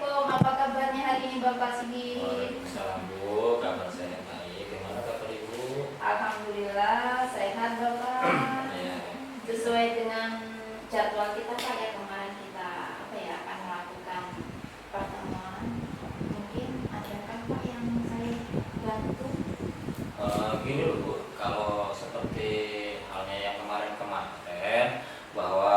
Assalamualaikum. Apa kabarnya hari ini Bapak Sigit? Waalaikumsalam Bu, kabar saya baik. Gimana kabar Ibu? Alhamdulillah sehat Bapak. Ya. Sesuai dengan jadwal kita Pak ya, kemarin kita akan melakukan pertemuan. Mungkin ada kan Pak yang saya bantu? Gini loh Bu, kalau seperti halnya yang kemarin bahwa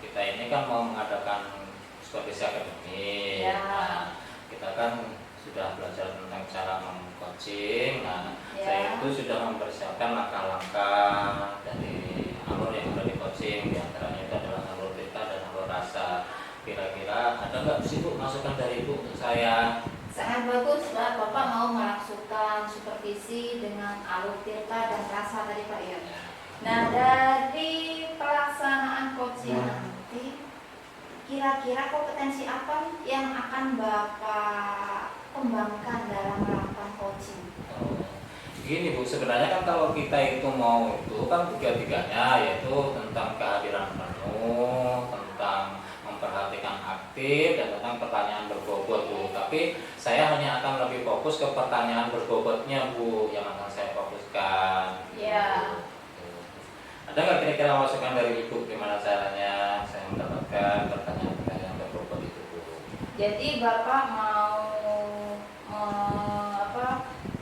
kita ini kan mau mengadakan supervisi akademik. Ya. Nah, kita kan sudah belajar tentang cara meng-coaching. Nah, Ya. saya itu sudah mempersiapkan langkah-langkah dari alur yang ada di coaching. Di antaranya itu adalah alur cerita dan alur rasa. Kira-kira ada nggak sih Bu masukan dari Ibu untuk saya? Sangat bagus Pak, Bapak mau melakukan supervisi dengan alur tirta dan rasa tadi Pak ya. Nah, dari pelaksanaan coaching nanti, kira-kira kompetensi apa yang akan Bapak kembangkan dalam melakukan coaching? Gini Bu, sebenarnya kan kalau kita itu mau itu kan tiga-tiganya, yaitu tentang kehadiran penuh, tentang memperhatikan aktif, dan tentang pertanyaan berbobot Bu. Tapi saya hanya akan lebih fokus ke pertanyaan berbobotnya Bu, yang akan saya fokuskan. Ya. Ada nggak kira-kira masukan dari Ibu gimana caranya saya mendapatkan pertanyaan-pertanyaan berbobot itu Bu? Jadi Bapak mau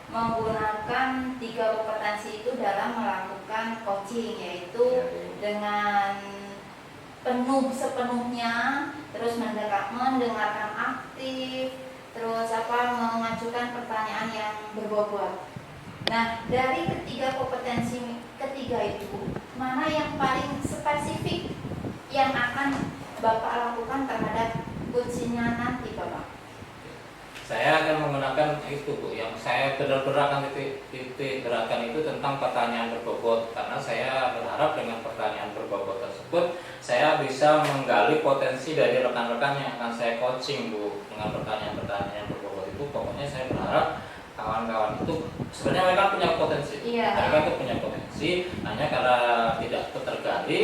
menggunakan 3 kompetensi itu dalam melakukan coaching, yaitu dengan penuh sepenuhnya, terus mendengarkan aktif, terus mengajukan pertanyaan yang berbobot. Nah, dari ketiga kompetensi ketiga itu, mana yang paling spesifik yang akan Bapak lakukan terhadap coachingnya nanti Bapak? Saya akan menggunakan itu Bu, yang saya benar-benar akan titik gerakan itu tentang pertanyaan berbobot, karena saya berharap dengan pertanyaan berbobot tersebut saya bisa menggali potensi dari rekan-rekan yang akan saya coaching Bu. Dengan pertanyaan-pertanyaan berbobot itu pokoknya saya berharap kawan-kawan itu sebenarnya mereka punya potensi. Iya. Mereka itu punya potensi, hanya karena tidak tergali,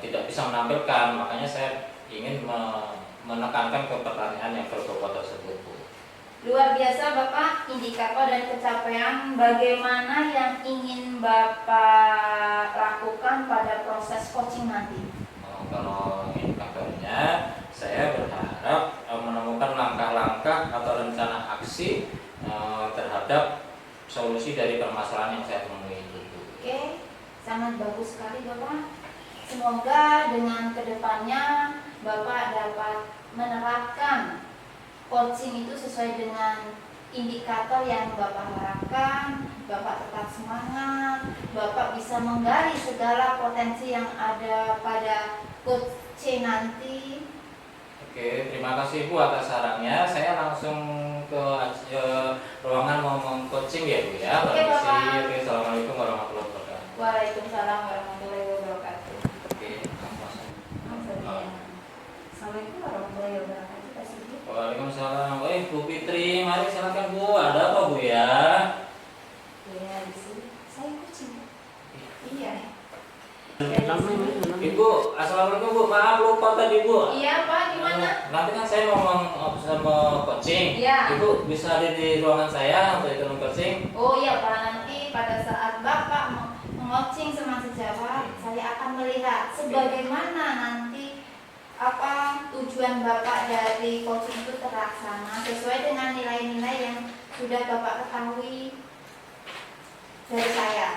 tidak bisa menampilkan, makanya saya ingin menekankan ke pertanyaan yang berbobot tersebut Bu. Luar biasa Bapak, indikator dan pencapaian bagaimana yang ingin Bapak lakukan pada proses coaching nanti? Kalau indikatornya, saya berharap menemukan langkah-langkah atau rencana aksi terhadap solusi dari permasalahan yang saya temui itu. Oke, sangat bagus sekali Bapak. Semoga dengan kedepannya Bapak dapat menerapkan coaching itu sesuai dengan indikator yang Bapak harapkan. Bapak tetap semangat, Bapak bisa menggali segala potensi yang ada pada coaching nanti. Oke, terima kasih Bu atas sarannya. Saya langsung ke ruangan mau meng-coaching ya Bu ya. Oke, Bapak. Oke, Assalamualaikum warahmatullahi wabarakatuh. Waalaikumsalam warahmatullahi wabarakatuh. Oke, langsung. Assalamualaikum warahmatullahi wabarakatuh. Pak Sigit. Waalaikumsalam. Bu Fitri, mari silakan Bu. Ada apa Bu ya? Ya, di sini saya coaching. Iya. Ibu, assalamualaikum Bu. Maaf lupa tadi Bu. Iya Pak, gimana? Nanti kan saya mau coaching. Iya. Ibu bisa ada di ruangan saya untuk ikut coaching. Oh iya Pak, nanti pada saat Bapak meng-coaching sama sejawat, saya akan melihat sebagaimana nanti tujuan Bapak dari coaching itu terlaksana sesuai dengan nilai-nilai yang sudah Bapak ketahui dari saya.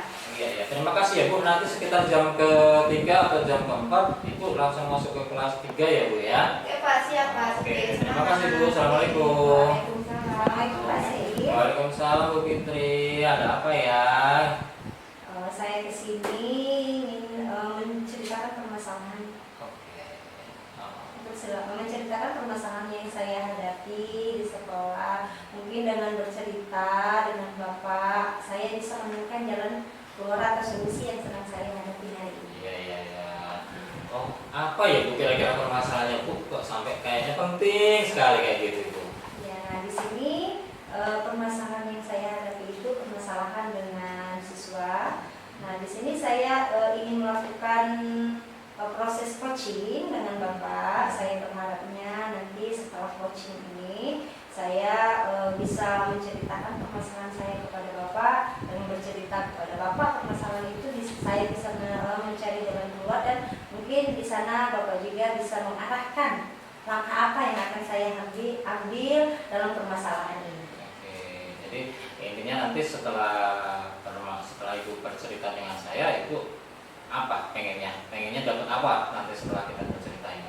Iya. Terima kasih ya Bu. Nanti sekitar jam ke-3 atau jam ke-4 Ibu langsung masuk ke kelas 3 ya Bu ya. Oke Pak, siap Pak. Oke, terima kasih Bu. Assalamualaikum. Waalaikumsalam. Pak Sigit. Waalaikumsalam Bu Fitri. Ada apa ya? Saya kesini ingin menceritakan permasalahan Oke. menceritakan permasalahan yang saya hadapi di sekolah. Mungkin dengan bercerita dengan Bapak, saya bisa menemukan jalan keluar atau solusi yang sedang saya hadapi hari ini. Iya. Oh, apa ya Bu kira-kira permasalahannya Bu? Kok sampai kayaknya penting sekali kayak gitu Bu? Ya, di sini permasalahan yang saya hadapi itu permasalahan dengan siswa. Nah, di sini saya ingin melakukan proses coaching dengan Bapak. Saya berharapnya nanti setelah coaching ini saya bisa menceritakan permasalahan saya kepada Bapak dan bercerita kepada Bapak permasalahan itu saya bisa mencari jalan keluar, dan mungkin di sana Bapak juga bisa mengarahkan langkah apa yang akan saya ambil dalam permasalahan ini. Oke, jadi intinya nanti setelah Ibu bercerita dengan saya, itu apa pengennya dapat apa nanti setelah kita bercerita ini?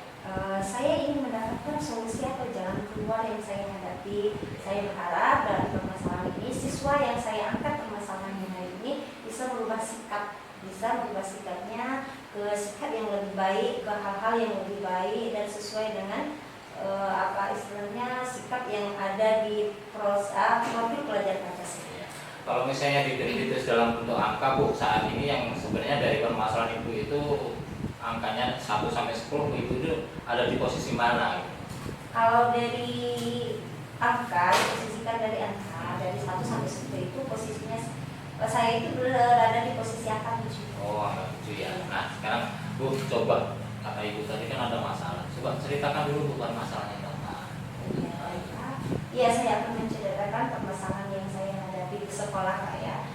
Saya ingin mendapatkan solusi atau jalan keluar yang saya hadapi. Saya berharap dalam permasalahan ini siswa yang saya angkat permasalahannya hari ini bisa berubah sikapnya ke sikap yang lebih baik, ke hal-hal yang lebih baik dan sesuai dengan sikap yang ada di profil pelajar Pancasila. Kalau misalnya ditulis dalam bentuk angka, Bu, saat ini yang sebenarnya dari permasalahan Ibu itu angkanya 1 sampai 10, Ibu itu ada di posisi mana? Kalau dari angka, posisikan dari angka dari 1 sampai 10 itu posisinya saya itu berada di posisi angka 7. Oh, angka 7 ya. Nah, sekarang Bu coba, kata Ibu tadi kan ada masalah. Coba ceritakan dulu bukan masalahnya apa. Iya, saya akan menceritakan permasalahan yang saya hadapi di sekolah, Pak ya.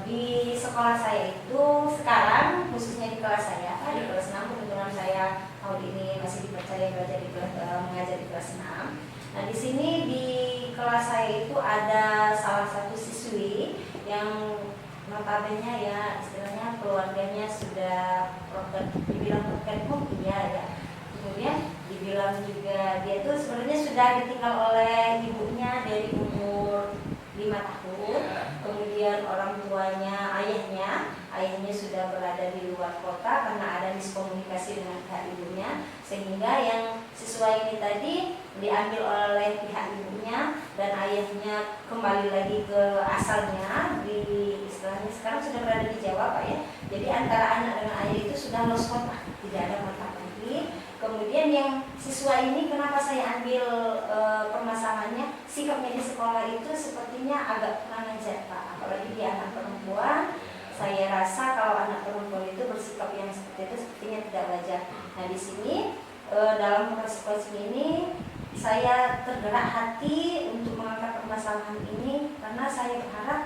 Di sekolah saya itu sekarang, khususnya di kelas saya, di kelas 6, kebetulan saya tahun ini masih dipercaya mengajar di kelas 6. Nah, di sini di kelas saya itu ada salah satu siswi yang notabene ya istilahnya keluarganya sudah dibilang broken home, ya. Kemudian dibilang juga dia tuh sebenarnya sudah ditinggal oleh ibunya dari umur 5 tahun. Kemudian orang tuanya, ayahnya sudah berada di luar kota karena ada miskomunikasi dengan pihak ibunya, sehingga yang siswa ini tadi diambil oleh pihak ibunya dan ayahnya kembali lagi ke asalnya, di istilahnya sekarang sudah berada di Jawa, Pak ya. Jadi antara anak dengan ayah itu sudah lost kontak, tidak ada kontak lagi. Kemudian yang siswa ini kenapa saya ambil permasalahannya, sikapnya di sekolah itu sepertinya agak kurang ajar, Pak. Apalagi dia anak perempuan. Saya rasa kalau anak perempuan itu bersikap yang seperti itu sepertinya tidak wajar. Nah, di sini dalam proses coaching ini saya tergerak hati untuk mengangkat permasalahan ini karena saya berharap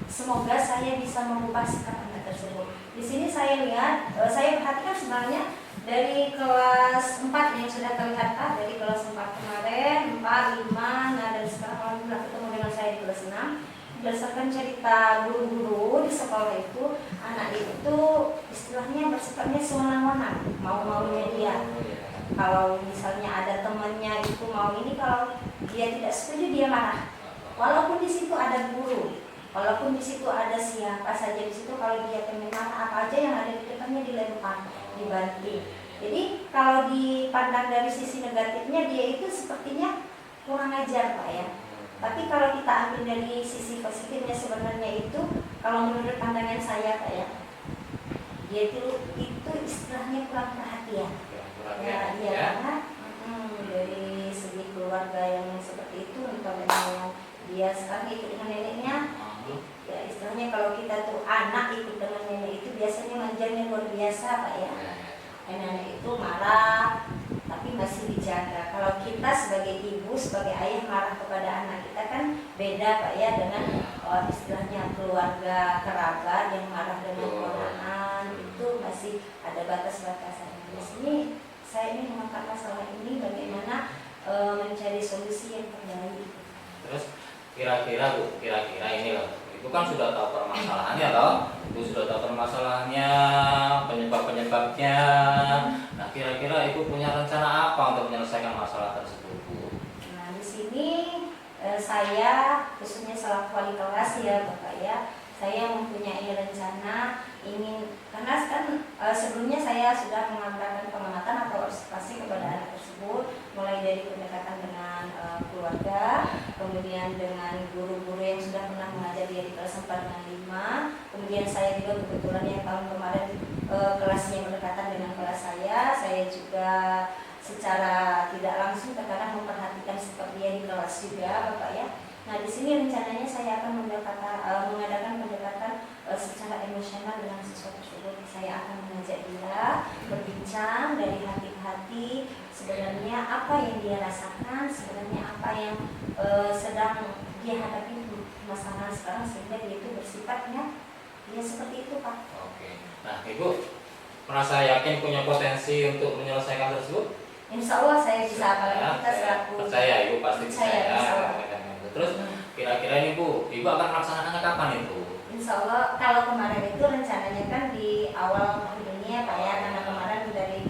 semoga saya bisa merubah sikap anak tersebut. Di sini saya lihat, saya perhatikan sebenarnya dari kelas 4 yang sudah terlihat, Pak, dari kelas 4 kemarin, 4, 5, nah dan sekarang alhamdulillah ketemu dengan saya di kelas 6. Berdasarkan cerita guru-guru di sekolah itu, anak itu istilahnya bersifatnya sewenang-wenang, mau-maunya dia. Kalau misalnya ada temannya itu mau ini, kalau dia tidak setuju dia marah. Walaupun di situ ada guru, walaupun di situ ada siapa saja di situ, kalau dia pengen marah apa aja yang ada di depannya dilempar, dibanting. Jadi kalau dipandang dari sisi negatifnya dia itu sepertinya kurang ajar, Pak ya. Tapi kalau kita ambil dari sisi positifnya sebenarnya itu, kalau menurut pandangan saya, Pak ya, dia itu istilahnya kurang perhatian. Karena dari segi keluarga yang seperti itu, umpamanya dia sekarang ikut dengan neneknya, ya istilahnya kalau kita tuh anak ikut dengan nenek itu biasanya manjanya luar biasa, Pak ya. Nenek itu marah tapi masih dijaga. Kalau kita sebagai ibu, sebagai ayah marah kepada anak kita kan beda, Pak ya, dengan istilahnya keluarga kerabat yang marah dengan ponakan, itu masih ada batas-batasan. Di sini saya ingin mengangkat masalah ini bagaimana mencari solusi yang terbaik. Terus kira-kira ini loh, Ibu kan sudah tahu permasalahannya loh, Ibu sudah tahu permasalahannya, penyebabnya. Nah, kira-kira Ibu punya rencana apa untuk menyelesaikan masalah tersebut, Bu? Nah, di sini saya khususnya selaku wali kelas ya, Bapak ya, saya mempunyai rencana ingin, karena kan sebelumnya saya sudah mengadakan pengamatan atau observasi kepada anak tersebut, mulai dari pendekatan dengan keluarga, kemudian dengan guru-guru yang sudah pernah mengajar dia di kelas 4 dan 5, kemudian saya juga kebetulan yang tahun kemarin kelasnya berdekatan dengan kelas saya juga secara tidak langsung terkadang memperhatikan sikap dia di kelas juga, Bapak ya. Nah, di sini rencananya saya akan mengadakan pendekatan secara emosional dengan siswa tersebut. Saya akan mengajak dia berbincang dari hati ke hati, sebenarnya apa yang dia rasakan, sebenarnya apa yang sedang dia hadapi masalah sekarang, sehingga dia itu bersifatnya ya seperti itu, Pak. Oke. Nah, Ibu merasa yakin punya potensi untuk menyelesaikan tersebut? Insya Allah saya bisa, apalagi kita selaku percaya, Ibu pasti Percaya, percaya. insya Allah. Terus kira-kira ini Bu, Ibu akan melaksanakannya kapan itu? Insya Allah kalau kemarin itu rencananya kan di awal tahun ini ya Pak ya, karena kemarin dari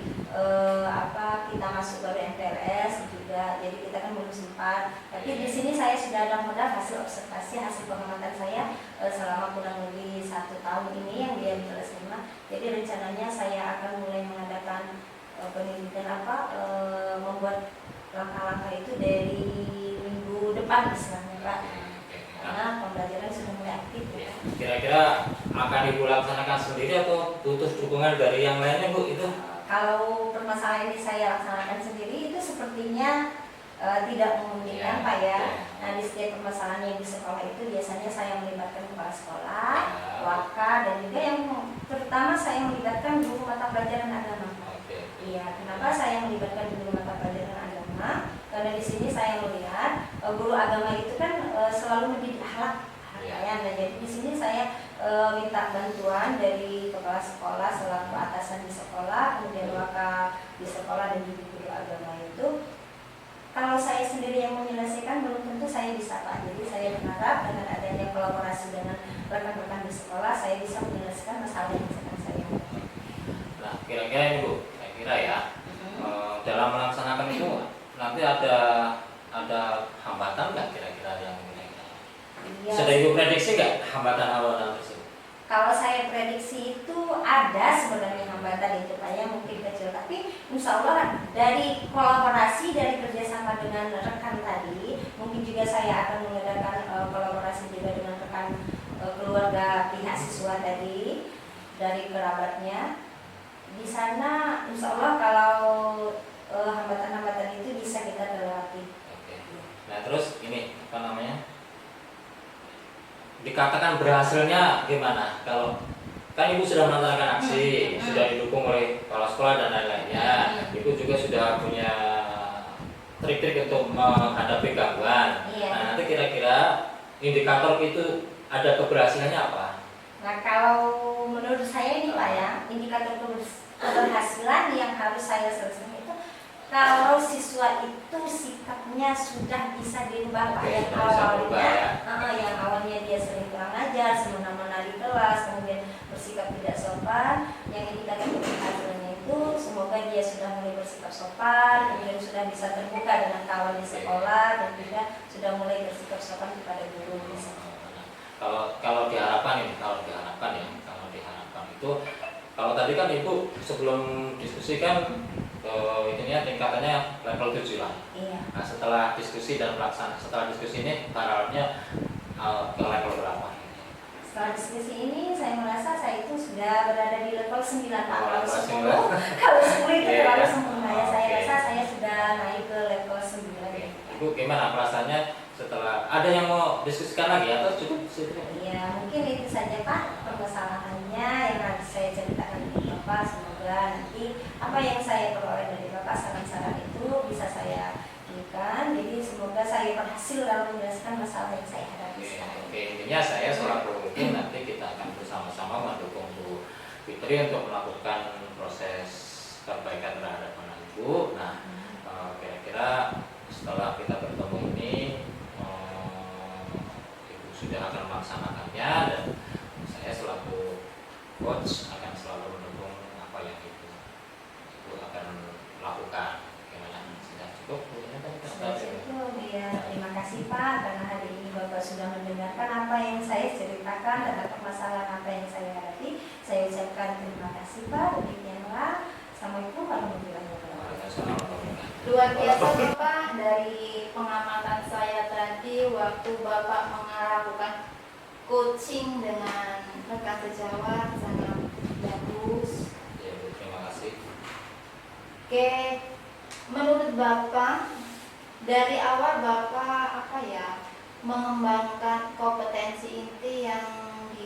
kita masuk baru MPLS juga, jadi kita kan belum sempat. Tapi di sini saya sudah ada modal hasil observasi, hasil pengamatan saya selama kurang lebih 1 tahun ini yang dia di kelas 5. Jadi rencananya saya akan mulai mengadakan penelitian membuat langkah-langkah itu dari minggu depan istilahnya Pak. Karena pembelajaran sudah mulai aktif ya. Kira-kira akan Ibu laksanakan sendiri atau butuh dukungan dari yang lainnya Bu itu? Kalau permasalahan ini saya laksanakan sendiri itu sepertinya tidak memungkinkan Pak ya. Nah, di setiap permasalahan yang di sekolah itu biasanya saya melibatkan kepala sekolah, waka, dan juga yang terutama saya melibatkan guru mata pelajaran agama. Iya, kenapa saya melibatkan guru mata pelajaran agama? Karena di sini saya melihat guru agama itu kan selalu mendidik akhlak ya. Nah, jadi di sini saya minta bantuan dari kepala sekolah selaku atasan di sekolah, kemudian waka di sekolah dan juga guru agama itu. Kalau saya sendiri yang menyelesaikan belum tentu saya bisa Pak. Jadi saya berharap dengan adanya kolaborasi dengan rekan-rekan di sekolah saya bisa menyelesaikan masalah yang sedang saya hadapi. Nah, kira-kira ini Bu, saya kira ya dalam melaksanakan itu nanti ada hambatan nggak kira-kira yang Iya. sudah Ibu prediksi nggak hambatan-hambatan tersebut? Kalau saya prediksi itu ada sebenarnya hambatan itu Pak ya, mungkin kecil, tapi insya Allah dari kolaborasi, dari kerjasama dengan rekan tadi, mungkin juga saya akan mengadakan kolaborasi juga dengan rekan keluarga pihak siswa tadi, dari kerabatnya. Di sana insya Allah kalau hambatan-hambatan itu bisa kita lewati. Oke. Nah terus ini apa namanya? Dikatakan berhasilnya gimana? Kalau kan Ibu sudah melaksanakan aksi, sudah didukung oleh kepala sekolah dan lain-lainnya, Ibu juga sudah punya trik-trik untuk menghadapi gangguan. Nah nanti kira-kira indikator itu ada keberhasilannya apa? Nah kalau menurut saya ini Pak ya, indikator keberhasilan yang harus saya selesaikan itu kalau siswa itu sikapnya sudah bisa dirubah Pak. Yang awalnya dia sering kurang ajar, semena-mena di kelas, kemudian bersikap tidak sopan. Yang indikator keberhasilannya itu semoga dia sudah mulai bersikap sopan, kemudian sudah bisa terbuka dengan kawan di sekolah, dan juga sudah mulai bersikap sopan kepada guru di sekolah. Kalau diharapkan itu, kalau tadi kan Ibu sebelum diskusi kan ininya tingkatannya level 7 lah. Iya. Nah, setelah diskusi dan pelaksanaan, setelah diskusi ini harapnya ke level berapa? Setelah diskusi ini saya merasa saya itu sudah berada di level 9 Pak. Kalau 10 itu terlalu sempurna ya. Saya rasa saya sudah naik ke level 9. Ibu gimana perasaannya setelah ada yang mau diskusikan lagi atau cukup situ? Iya, mungkin itu saja Pak permasalahannya yang harus saya ceritakan ke Bapak. Semoga nanti apa yang saya peroleh dari Bapak, saran-saran itu bisa saya berikan. Jadi semoga saya berhasil dalam menjelaskan masalah yang saya hadapi sekarang. Oke, intinya saya selaku pemimpin nanti kita akan bersama-sama mendukung Bu Fitri untuk melakukan proses perbaikan terhadap anak Ibu. Nah, kira-kira setelah kita bertemu ini Ibu sudah akan melaksanakannya, dan saya selaku coach akan selalu mendukung apa yang Ibu akan lakukan. Gimana? Sudah cukup? Sudah cukup ya. Terima kasih Pak karena hari ini Bapak sudah mendengarkan apa yang saya ceritakan dan permasalahan apa yang saya hadapi. Saya ucapkan terima kasih Pak. Demikianlah. Assalamualaikum warahmatullahi wabarakatuh. Luar biasa Bapak, dari pengamatan saya tadi waktu Bapak melakukan coaching dengan rekan sejawat sangat bagus. Ya, Bu, terima kasih. Oke, menurut Bapak dari awal Bapak mengembangkan kompetensi inti yang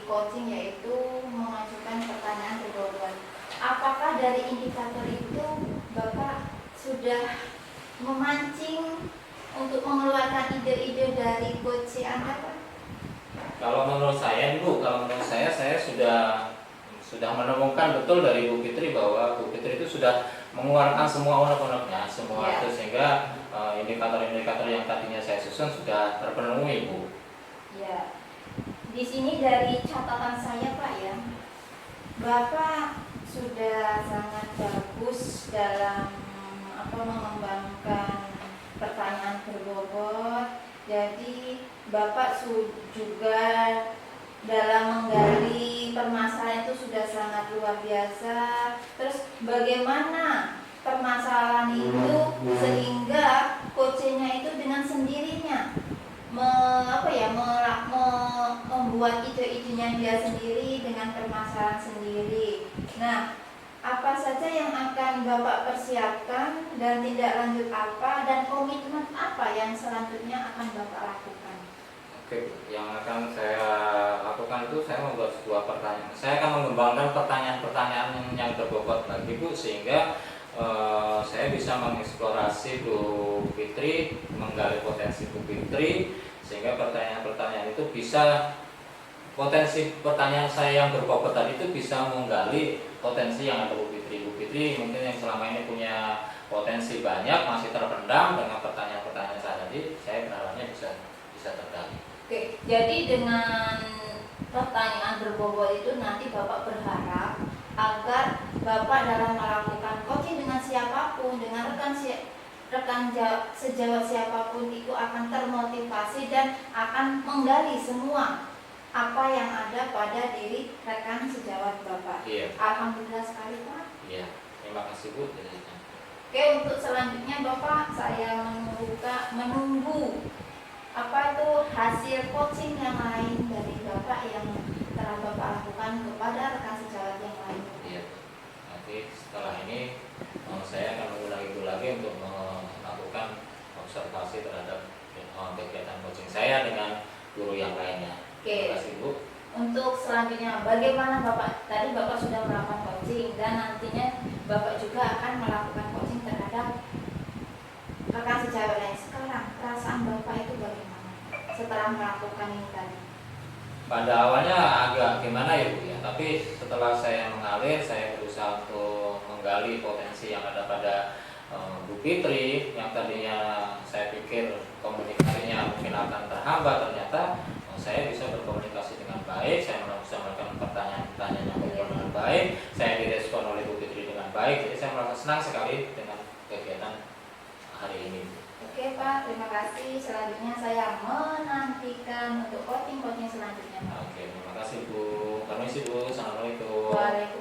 coaching yaitu mengajukan pertanyaan berbobot. Apakah dari indikator itu Bapak sudah memancing untuk mengeluarkan ide-ide dari coach Anda, Pak? Kalau menurut saya saya sudah menemukan betul dari Bu Fitri bahwa Bu Fitri itu sudah mengeluarkan semua unek-uneknya, semua Ya. itu, sehingga indikator-indikator yang tadinya saya susun sudah terpenuhi, Bu. Ya. Di sini dari catatan saya, Pak, ya, Bapak sudah sangat bagus dalam mengembangkan pertanyaan berbobot. Jadi Bapak juga dalam menggali permasalahan itu sudah sangat luar biasa. Terus bagaimana permasalahan itu sehingga coachnya itu dengan sendirinya membuat ide-idenya dia sendiri dengan permasalahan sendiri. Nah, apa saja yang akan Bapak persiapkan dan tindak lanjut apa dan komitmen apa yang selanjutnya akan Bapak lakukan? Oke, yang akan saya lakukan itu saya membuat sebuah pertanyaan. Saya akan mengembangkan pertanyaan-pertanyaan yang berbobot lagi, Bu, sehingga saya bisa mengeksplorasi Bu Fitri, menggali potensi Bu Fitri, sehingga pertanyaan-pertanyaan itu bisa, potensi pertanyaan saya yang berbobot tadi itu bisa menggali potensi yang ada Bu Fitri. Bu Fitri mungkin yang selama ini punya potensi banyak masih terpendam dengan pertanyaan-pertanyaan saya tadi. Saya berharapnya bisa tergali. Oke, jadi dengan pertanyaan berbobot itu nanti Bapak berharap agar Bapak dalam melakukan coaching dengan siapapun, dengan sejawat siapapun itu akan termotivasi dan akan menggali semua apa yang ada pada diri rekan sejawat Bapak. Iya. Alhamdulillah sekali, Pak. Iya, terima kasih, Bu. Oke, untuk selanjutnya Bapak, saya menunggu apa itu hasil coaching yang lain dari Bapak yang telah Bapak lakukan kepada rekan sejawat yang lain. Iya. Nanti setelah ini saya akan mengulangi itu lagi untuk melakukan observasi terhadap kegiatan coaching saya dengan guru yang lainnya. Oke. Terima kasih, Bu. Untuk selanjutnya, bagaimana Bapak? Tadi Bapak sudah melakukan coaching dan nantinya Bapak juga akan melakukan coaching terhadap rekan sejawat lain. Sekarang perasaan Bapak itu bagaimana setelah melakukan ini tadi? Pada awalnya agak gimana ya, Bu, ya. Tapi setelah saya mengalir, saya berusaha untuk menggali potensi yang ada pada Bu Fitri yang tadinya saya pikir komunikasinya mungkin akan terhambat. Ternyata saya bisa berkomunikasi dengan baik, saya bisa melakukan pertanyaan-pertanyaan yang dengan baik, saya direspon oleh Bu Fitri dengan baik. Jadi saya merasa senang sekali dengan kegiatan hari ini. Oke, Pak, terima kasih. Selanjutnya saya menantikan untuk coaching selanjutnya, Pak. Oke, terima kasih, Bu. Permisi, Bu. Assalamualaikum. Waalaikumsalam.